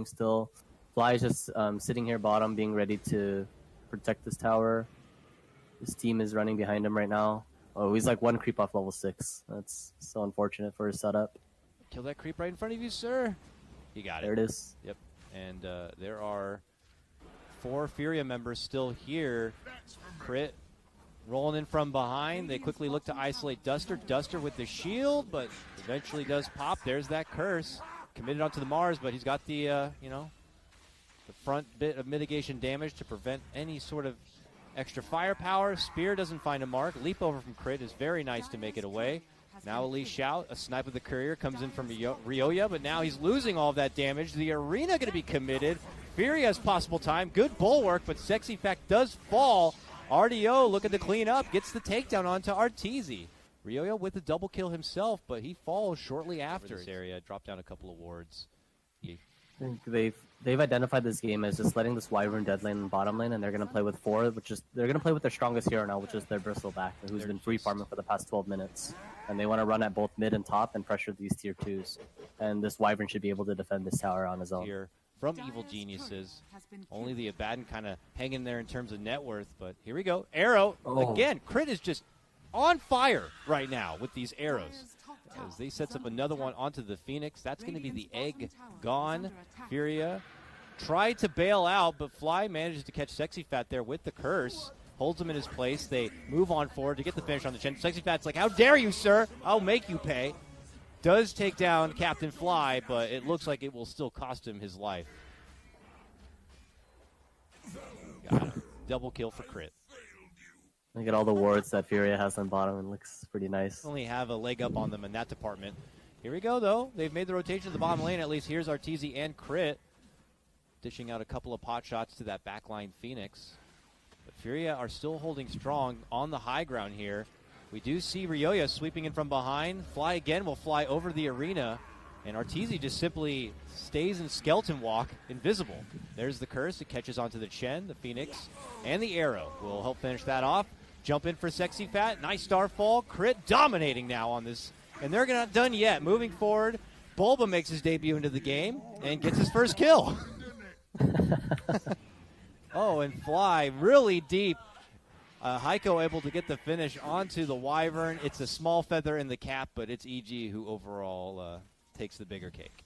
still. Fly is just sitting here bottom, being ready to protect this tower. His team is running behind him right now. Oh, he's like 1 creep off level 6. That's so unfortunate for his setup. Kill that creep right in front of you, sir. You got it. There it is. Yep. And there are 4 FVRIA members still here. Crit rolling in from behind. They quickly look to isolate Duster. Duster with the shield, but eventually does pop. There's that curse. Committed onto the Mars, but he's got the, the front bit of mitigation damage to prevent any sort of extra firepower. Spear doesn't find a mark. Leap over from Crit is very nice to make it away. Now Elise Shout, a snipe of the courier, comes in from Ryoya, but now he's losing all of that damage. The arena going to be committed. FVRIA has possible time. Good bulwark, but Sexy Fact does fall. RDO looking to clean up, gets the takedown onto Arteezy. Ryoya with the double kill himself, but he falls shortly after. This area dropped down a couple of wards. I think they've identified this game as just letting this Wyvern dead lane and bottom lane, and they're going to play with 4, they're going to play with their strongest hero now, which is their Bristleback, who's been free farming for the past 12 minutes. And they want to run at both mid and top and pressure these tier 2s. And this Wyvern should be able to defend this tower on his own. Here from Evil Geniuses. Only the Abaddon kind of hanging there in terms of net worth, but here we go. Arrow, again, Crit is just on fire right now with these arrows. As they sets up another one onto the Phoenix. That's going to be the egg gone. FVRIA tried to bail out, but Fly manages to catch Sexy Fat there with the curse. Holds him in his place. They move on forward to get the finish on the chin. Sexy Fat's like, how dare you, sir? I'll make you pay. Does take down Captain Fly, but it looks like it will still cost him his life. Got it. Double kill for Crit. Look at all the wards that FVRIA has on bottom, and looks pretty nice. Only have a leg up on them in that department. Here we go, though. They've made the rotation to the bottom lane. At least here's Arteezy and Crit. Dishing out a couple of pot shots to that backline Phoenix. But FVRIA are still holding strong on the high ground here. We do see Ryoya sweeping in from behind. Fly again will fly over the arena. And Arteezy just simply stays in skeleton walk, invisible. There's the curse. It catches onto the Chen, the Phoenix, and the arrow will help finish that off. Jump in for Sexy Fat. Nice starfall. Crit dominating now on this. And they're not done yet. Moving forward, Bulba makes his debut into the game and gets his first kill. Oh, and Fly really deep. Heiko able to get the finish onto the Wyvern. It's a small feather in the cap, but it's EG who overall takes the bigger cake.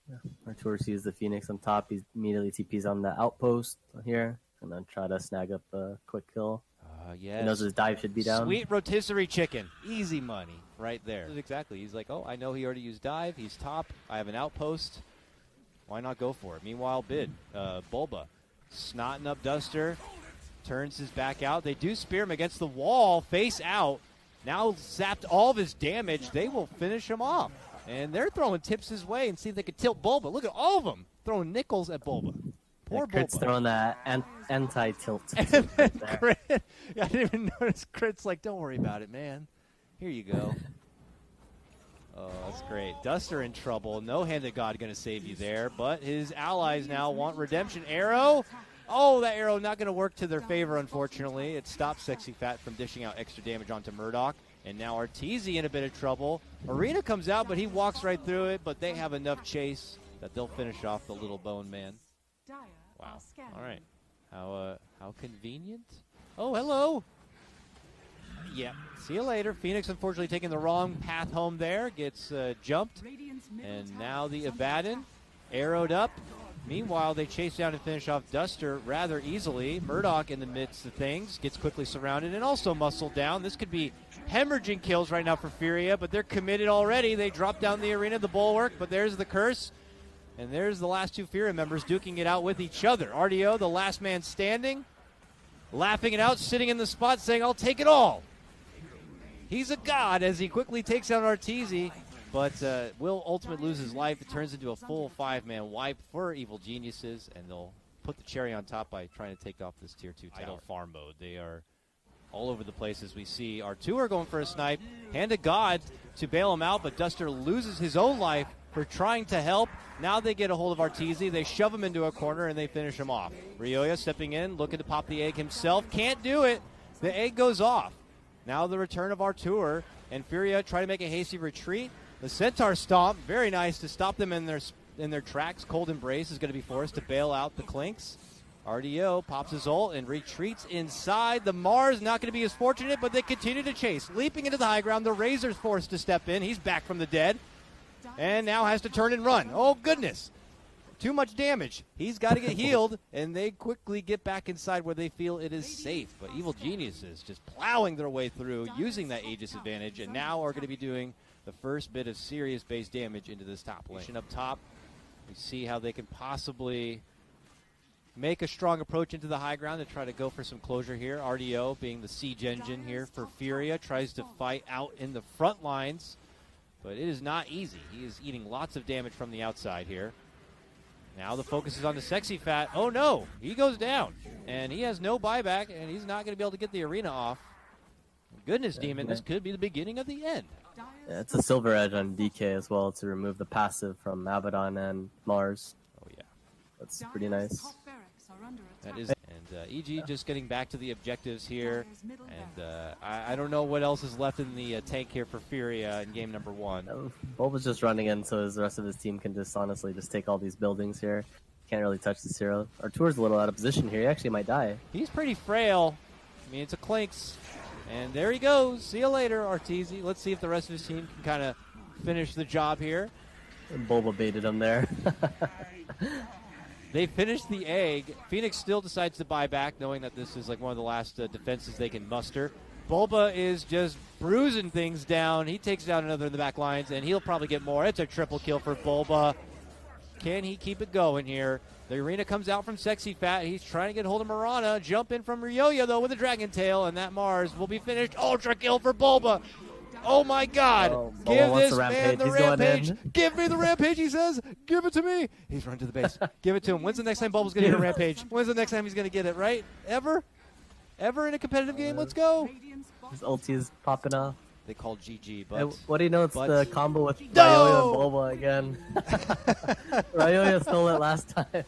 Yeah. Artur sees the Phoenix on top. He immediately TPs on the outpost here and then try to snag up a quick kill. Yes. He knows his dive should be down. Sweet rotisserie chicken. Easy money right there. Exactly. He's like, oh, I know he already used dive. He's top. I have an outpost. Why not go for it? Meanwhile, Bulba snotting up Duster. Turns his back out. They do spear him against the wall. Face out. Now zapped all of his damage. They will finish him off. And they're throwing tips his way and see if they could tilt Bulba. Look at all of them throwing nickels at Bulba. Poor Bulba. Crit's throwing that anti-tilt. And then Crit, I didn't even notice Crit's like, don't worry about it, man. Here you go. Oh, that's great. Duster in trouble. No Handed God going to save you there. But his allies now want redemption. Arrow. Oh, that arrow not going to work to their favor, unfortunately. It stops Sexy Fat from dishing out extra damage onto Murdoch. And now Arteezy in a bit of trouble. Arena comes out, but he walks right through it. But they have enough chase that they'll finish off the little bone man. Wow. All right. How convenient. Oh, hello. Yeah. See you later. Phoenix, unfortunately, taking the wrong path home there. Gets jumped. And now the Abaddon arrowed up. Meanwhile, they chase down and finish off Duster rather easily. Murdoch in the midst of things gets quickly surrounded and also muscled down. This could be hemorrhaging kills right now for FVRIA, but they're committed already. They drop down the arena, the bulwark, but there's the curse. And there's the last 2 FVRIA members duking it out with each other. RDO, the last man standing, laughing it out, sitting in the spot saying, I'll take it all. He's a god as he quickly takes down Arteezy. But will ultimately lose his life. It turns into a full 5-man wipe for Evil Geniuses, and they'll put the cherry on top by trying to take off this Tier 2 tower. Idle farm mode. They are all over the place as we see. R2 are going for a snipe. Hand to God to bail him out, but Duster loses his own life for trying to help. Now they get a hold of Arteezy. They shove him into a corner, and they finish him off. Ryoya stepping in, looking to pop the egg himself. Can't do it. The egg goes off. Now the return of FVRIA, and FVRIA try to make a hasty retreat. The Centaur Stomp, very nice to stop them in their in their tracks. Cold Embrace is going to be forced to bail out the Clinks. RDO pops his ult and retreats inside. The Mars not going to be as fortunate, but they continue to chase. Leaping into the high ground, the Razor's forced to step in. He's back from the dead and now has to turn and run. Oh, goodness. Too much damage. He's got to get healed, and they quickly get back inside where they feel it is safe. But Evil Geniuses just plowing their way through, using that Aegis advantage, and now are going to be doing the first bit of serious base damage into this top lane. Up top, we see how they can possibly make a strong approach into the high ground to try to go for some closure here. RDO being the siege engine here for FVRIA, tries to fight out in the front lines, but it is not easy. He is eating lots of damage from the outside here. Now the focus is on the Sexy Fat. Oh no, he goes down, and he has no buyback, and he's not going to be able to get the arena off. Goodness, Demon, this could be the beginning of the end. Yeah, it's a silver edge on DK as well to remove the passive from Abaddon and Mars. Oh yeah, that's pretty nice. That is, and EG just getting back to the objectives here, and I don't know what else is left in the tank here for FVRIA in game number 1. Bulba's just running in so the rest of his team can just honestly just take all these buildings here. Can't really touch this hero. Artur's a little out of position here. He actually might die. He's pretty frail. I mean, it's a Clinks, and there he goes. See you later, Arteezy. Let's see if the rest of his team can kind of finish the job here. And Bulba baited him there. They finished the egg. Phoenix still decides to buy back, knowing that this is like one of the last defenses they can muster. Bulba is just bruising things down. He takes down another in the back lines, and he'll probably get more. It's a triple kill for Bulba. Can he keep it going here? The arena comes out from Sexy Fat. He's trying to get hold of Mirana. Jump in from Ryoya, though, with a Dragon Tail, and that Mars will be finished. Ultra kill for Bulba. Oh, my God. Give this man the rampage. Give me the rampage, he says. Give it to me. He's running to the base. Give it to him. When's the next time Bulba's going to get a rampage? When's the next time he's going to get it, right? Ever? Ever in a competitive game? Let's go. His ulti is popping off. They call GG, but... What do you know? It's the combo with Ryoya and Bulba again. Ryoya stole it last time.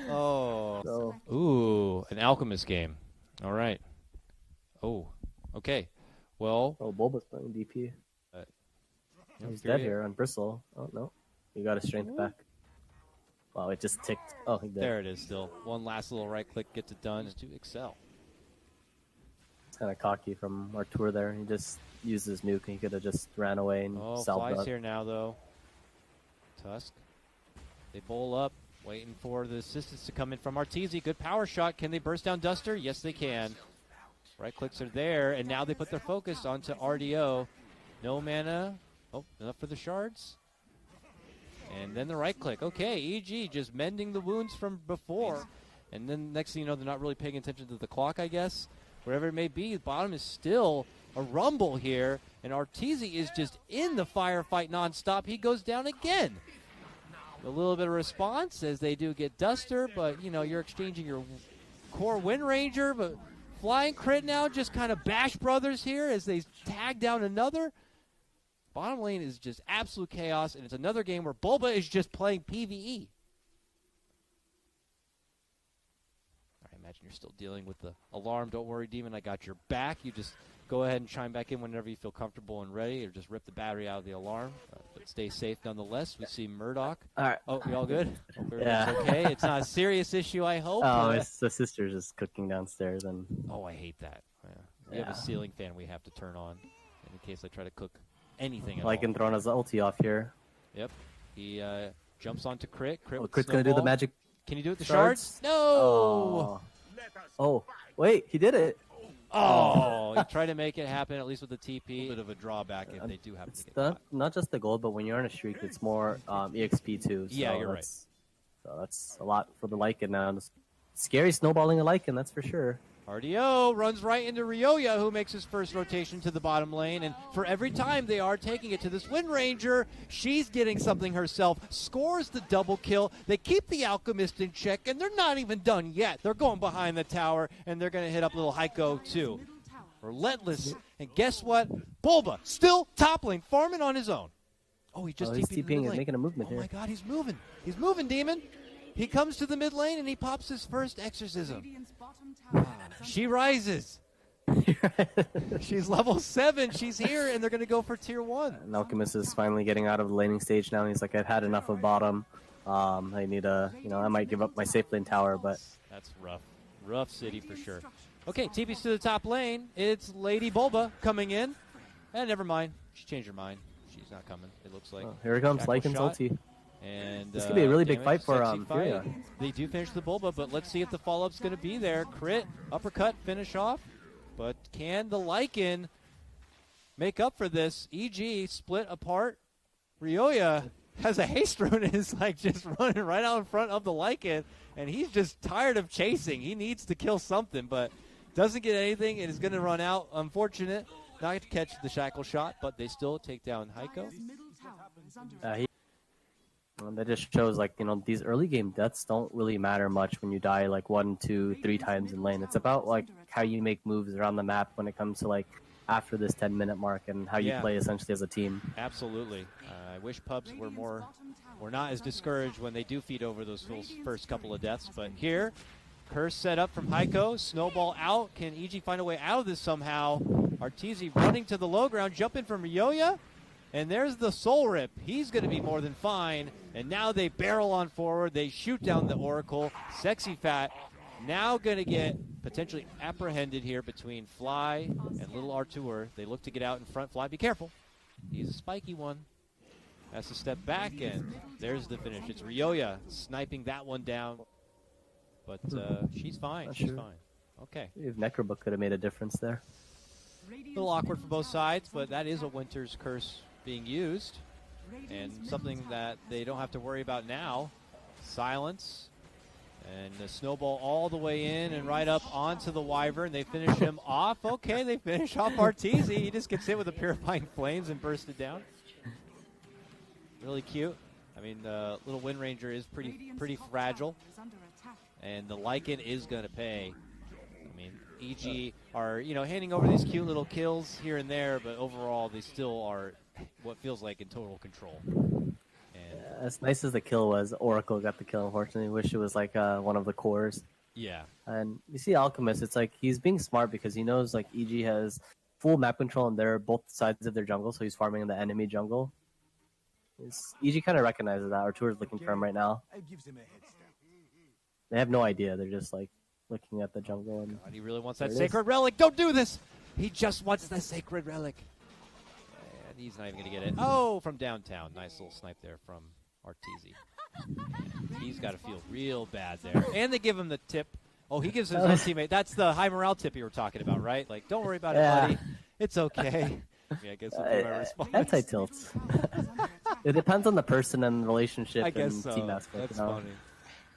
Oh. So. Ooh, an Alchemist game. All right. Oh, okay. Well, Bulba's playing DP. He's dead here on Bristle. Oh, no. You got his strength back. Wow, it just ticked. Oh, he did. There it is still. One last little right click gets it done to excel. It's kind of cocky from Artur there. He just used his nuke. He could have just ran away and salved Fly's here now, though. Tusk. They bowl up, waiting for the assistance to come in from Arteezy. Good power shot. Can they burst down Duster? Yes, they can. Right clicks are there, and now they put their focus onto RDO. No mana. Oh, enough for the shards. And then the right click. Okay, EG just mending the wounds from before. And then next thing you know, they're not really paying attention to the clock, I guess. Wherever it may be, the bottom is still a rumble here. And Arteezy is just in the firefight nonstop. He goes down again. A little bit of response as they do get Duster, but, you know, you're exchanging your core Wind Ranger, but... Flying crit now, just kind of bash brothers here as they tag down another. Bottom lane is just absolute chaos, and it's another game where Bulba is just playing PvE. I imagine you're still dealing with the alarm. Don't worry, Demon, I got your back. You just go ahead and chime back in whenever you feel comfortable and ready, or just rip the battery out of the alarm. But stay safe nonetheless. We see Murdoch. All right. Oh, we all good? Yeah. Okay. It's not a serious issue, I hope. Oh, it's the sister's just cooking downstairs. And oh, I hate that. Yeah. We have a ceiling fan we have to turn on in case I try to cook anything at all. Lycan throwing his ulti off here. Yep. He jumps onto Crit. Crit's going to do the magic. Can you do it with the shards? No! Oh, wait, he did it. Oh, he tried to make it happen, at least with the TP. A bit of a drawback if they do happen to get caught. Not just the gold, but when you're on a streak, it's more EXP too. So yeah, you're right. So that's a lot for the Lycan now. Scary snowballing a Lycan, that's for sure. RDO runs right into Ryoya, who makes his first rotation to the bottom lane. And for every time they are taking it to this Wind Ranger, she's getting something herself, scores the double kill. They keep the Alchemist in check, and they're not even done yet. They're going behind the tower, and they're going to hit up little Heiko, too. Relentless. And guess what? Bulba still toppling, farming on his own. Oh, he just he's TPing and making a movement here. Oh, my God, he's moving. He's moving, Demon. He comes to the mid lane, and he pops his first exorcism. She rises. She's level 7. She's here, and they're going to go for tier 1. And Alchemist is finally getting out of the laning stage now. He's like, I've had enough of bottom. I need a, I might give up my safe lane tower, but that's rough. Rough city for sure. Okay, TP's to the top lane. It's Lady Bulba coming in. And never mind. She changed her mind. She's not coming, it looks like. Oh, here it comes, Lycan's ulti. And this could be a really big fight for FVRIA. They do finish the Bulba, but let's see if the follow-up's going to be there. Crit, uppercut, finish off. But can the Lycan make up for this? EG split apart. Ryoya has a haste rune and is like just running right out in front of the Lycan, and he's just tired of chasing. He needs to kill something, but doesn't get anything and is going to run out. Unfortunate. Not to catch the shackle shot, but they still take down Heiko. That just shows, like, these early game deaths don't really matter much when you die like 1, 2, 3 times in lane. It's about like how you make moves around the map when it comes to like after this 10-minute mark and how you play essentially as a team. Absolutely. I wish pubs were not as discouraged when they do feed over those first couple of deaths. But here, curse set up from Heiko, snowball out. Can EG find a way out of this somehow? Arteezy running to the low ground, jumping from Ryoya. And there's the Soul Rip. He's going to be more than fine. And now they barrel on forward. They shoot down the Oracle. Sexy Fat now going to get potentially apprehended here between Fly and Little Artur. They look to get out in front. Fly, be careful. He's a spiky one. Has to step back, and there's the finish. It's Ryoya sniping that one down. But she's fine. She's fine. Okay. If Necrobook could have made a difference there. A little awkward for both sides, but that is a Winter's Curse being used, and something that they don't have to worry about now. Silence, and the snowball all the way in and right up onto the Wyvern. They finish him off. Okay, they finish off Arteezy. He just gets hit with the Purifying Flames and bursted down. Really cute. I mean, little Wind Ranger is pretty fragile, and the Lycan is going to pay. I mean, EG are, handing over these cute little kills here and there, but overall they still are what feels like in total control. And as nice as the kill was, Oracle got the kill, unfortunately. Wish it was like one of the cores. Yeah. And you see Alchemist, it's like he's being smart because he knows like EG has full map control and they're both sides of their jungle, so he's farming in the enemy jungle. EG kind of recognizes that. Artur is looking for him right now. They have no idea. They're just like looking at the jungle. And God, he really wants that Sacred Relic. Don't do this! He just wants the Sacred Relic. And he's not even going to get it. Oh, from downtown. Nice little snipe there from Arteezy. He's got to feel real bad there. And they give him the tip. Oh, he gives his own teammate. That's the high morale tip you were talking about, right? Like, don't worry about it, buddy. It's okay. Yeah, I guess that'll be my response. Anti-tilts. It depends on the person and relationship I guess and so. team aspect. That's funny.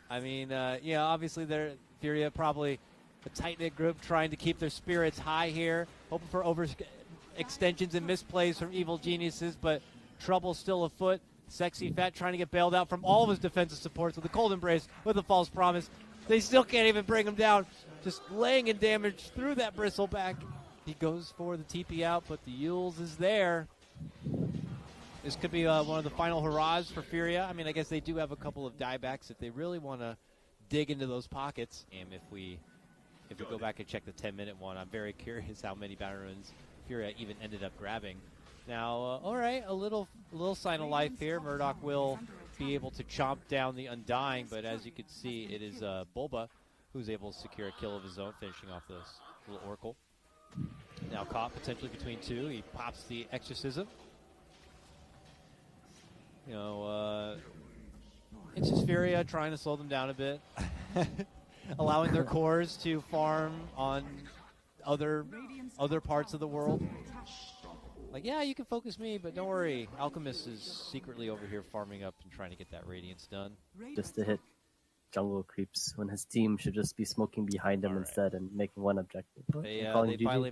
I mean, obviously they're FVRIA probably a tight-knit group trying to keep their spirits high here, hoping for overextensions and misplays from evil geniuses, but trouble still afoot. Sexy Fat trying to get bailed out from all of his defensive supports with a cold embrace, with a false promise. They still can't even bring him down, just laying in damage through that bristleback. He goes for the TP out, but the Yules is there. This could be one of the final hurrahs for FVRIA. I mean, I guess they do have a couple of diebacks if they really want to dig into those pockets. And if we go back and check the 10-minute one, I'm very curious how many battle runes FVRIA even ended up grabbing. Now, all right, a little sign of life here. Murdoch will be able to chomp down the Undying, but as you can see, it is Bulba who's able to secure a kill of his own, finishing off this little Oracle. Now caught potentially between two. He pops the Exorcism. It's just FVRIA trying to slow them down a bit, allowing their cores to farm on other parts of the world. Like, yeah, you can focus me, but don't worry. Alchemist is secretly over here farming up and trying to get that Radiance done. Just to hit jungle creeps when his team should just be smoking behind him instead and making one objective. They finally